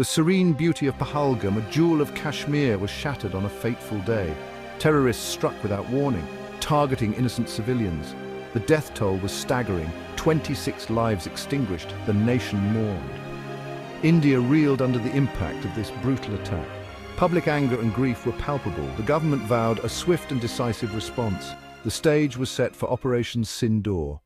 The serene beauty of Pahalgam, a jewel of Kashmir, was shattered on a fateful day. Terrorists struck without warning, targeting innocent civilians. The death toll was staggering, 26 lives extinguished, the nation mourned. India reeled under the impact of this brutal attack. Public anger and grief were palpable. The government vowed a swift and decisive response. The stage was set for Operation Sindoor.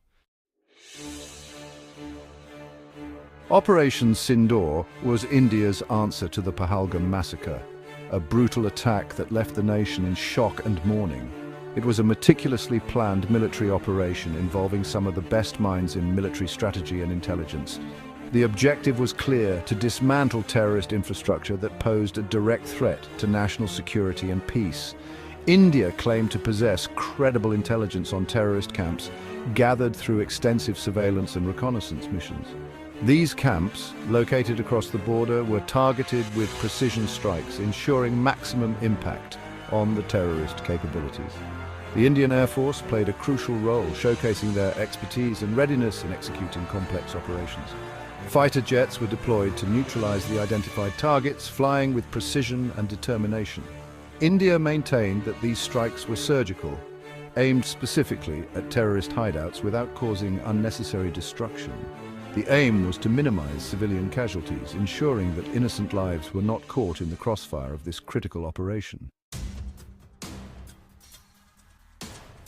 Operation Sindoor was India's answer to the Pahalgam massacre, a brutal attack that left the nation in shock and mourning. It was a meticulously planned military operation involving some of the best minds in military strategy and intelligence. The objective was clear: to dismantle terrorist infrastructure that posed a direct threat to national security and peace. India claimed to possess credible intelligence on terrorist camps, gathered through extensive surveillance and reconnaissance missions. These camps, located across the border, were targeted with precision strikes, ensuring maximum impact on the terrorist capabilities. The Indian Air Force played a crucial role, showcasing their expertise and readiness in executing complex operations. Fighter jets were deployed to neutralize the identified targets, flying with precision and determination. India maintained that these strikes were surgical, aimed specifically at terrorist hideouts without causing unnecessary destruction. The aim was to minimize civilian casualties, ensuring that innocent lives were not caught in the crossfire of this critical operation.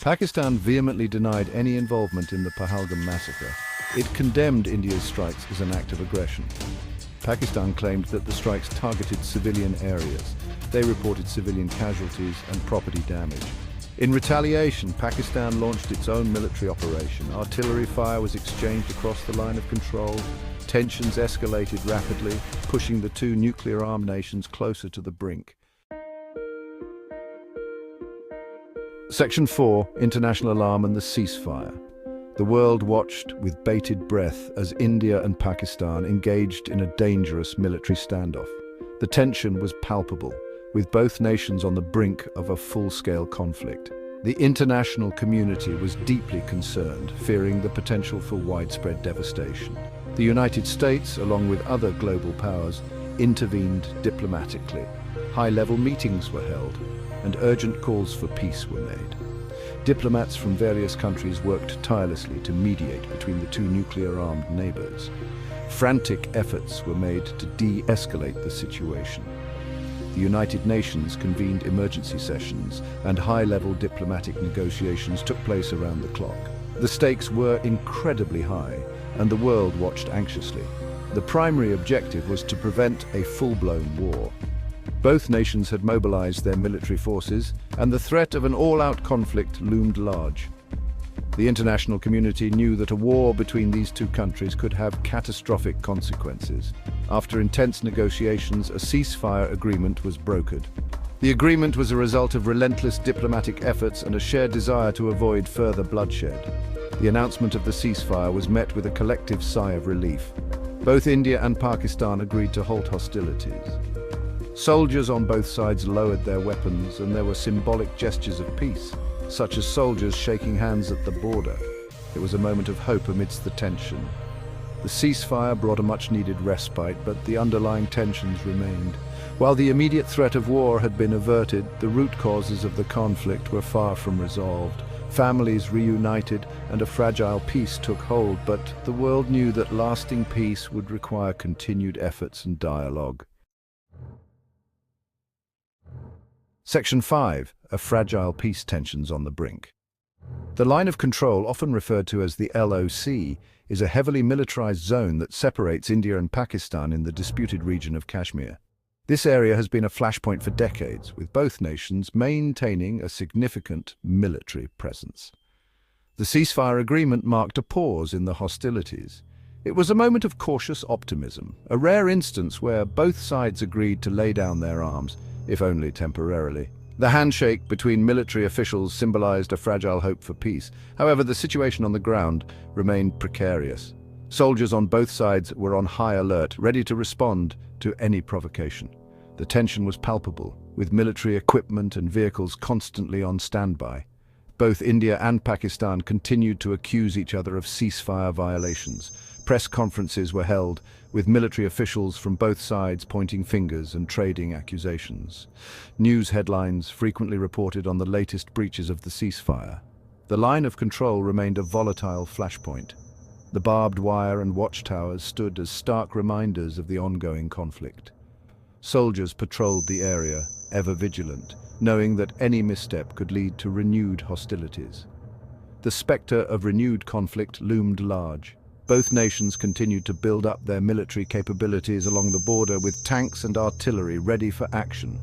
Pakistan vehemently denied any involvement in the Pahalgam massacre. It condemned India's strikes as an act of aggression. Pakistan claimed that the strikes targeted civilian areas. They reported civilian casualties and property damage. In retaliation, Pakistan launched its own military operation. Artillery fire was exchanged across the line of control. Tensions escalated rapidly, pushing the two nuclear-armed nations closer to the brink. Section 4, International Alarm and the Ceasefire. The world watched with bated breath as India and Pakistan engaged in a dangerous military standoff. The tension was palpable, with both nations on the brink of a full-scale conflict. The international community was deeply concerned, fearing the potential for widespread devastation. The United States, along with other global powers, intervened diplomatically. High-level meetings were held, and urgent calls for peace were made. Diplomats from various countries worked tirelessly to mediate between the two nuclear-armed neighbors. Frantic efforts were made to de-escalate the situation. The United Nations convened emergency sessions, and high-level diplomatic negotiations took place around the clock. The stakes were incredibly high, and the world watched anxiously. The primary objective was to prevent a full-blown war. Both nations had mobilized their military forces, and the threat of an all-out conflict loomed large. The international community knew that a war between these two countries could have catastrophic consequences. After intense negotiations, a ceasefire agreement was brokered. The agreement was a result of relentless diplomatic efforts and a shared desire to avoid further bloodshed. The announcement of the ceasefire was met with a collective sigh of relief. Both India and Pakistan agreed to halt hostilities. Soldiers on both sides lowered their weapons, and there were symbolic gestures of peace, such as soldiers shaking hands at the border. It was a moment of hope amidst the tension. The ceasefire brought a much-needed respite, but the underlying tensions remained. While the immediate threat of war had been averted, the root causes of the conflict were far from resolved. Families reunited, and a fragile peace took hold, but the world knew that lasting peace would require continued efforts and dialogue. Section 5. A fragile peace, tensions on the brink. The line of control, often referred to as the LOC, is a heavily militarized zone that separates India and Pakistan in the disputed region of Kashmir. This area has been a flashpoint for decades, with both nations maintaining a significant military presence. The ceasefire agreement marked a pause in the hostilities. It was a moment of cautious optimism, a rare instance where both sides agreed to lay down their arms, if only temporarily. The handshake between military officials symbolized a fragile hope for peace. However, the situation on the ground remained precarious. Soldiers on both sides were on high alert, ready to respond to any provocation. The tension was palpable, with military equipment and vehicles constantly on standby. Both India and Pakistan continued to accuse each other of ceasefire violations. Press conferences were held, with military officials from both sides pointing fingers and trading accusations. News headlines frequently reported on the latest breaches of the ceasefire. The line of control remained a volatile flashpoint. The barbed wire and watchtowers stood as stark reminders of the ongoing conflict. Soldiers patrolled the area, ever vigilant, knowing that any misstep could lead to renewed hostilities. The specter of renewed conflict loomed large. Both nations continued to build up their military capabilities along the border with tanks and artillery ready for action.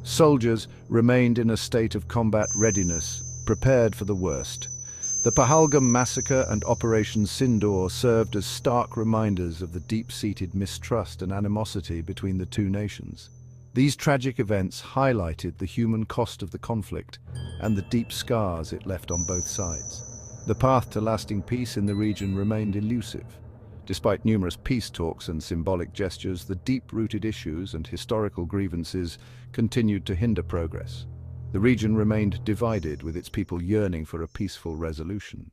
Soldiers remained in a state of combat readiness, prepared for the worst. The Pahalgam massacre and Operation Sindoor served as stark reminders of the deep-seated mistrust and animosity between the two nations. These tragic events highlighted the human cost of the conflict and the deep scars it left on both sides. The path to lasting peace in the region remained elusive. Despite numerous peace talks and symbolic gestures, the deep-rooted issues and historical grievances continued to hinder progress. The region remained divided, with its people yearning for a peaceful resolution.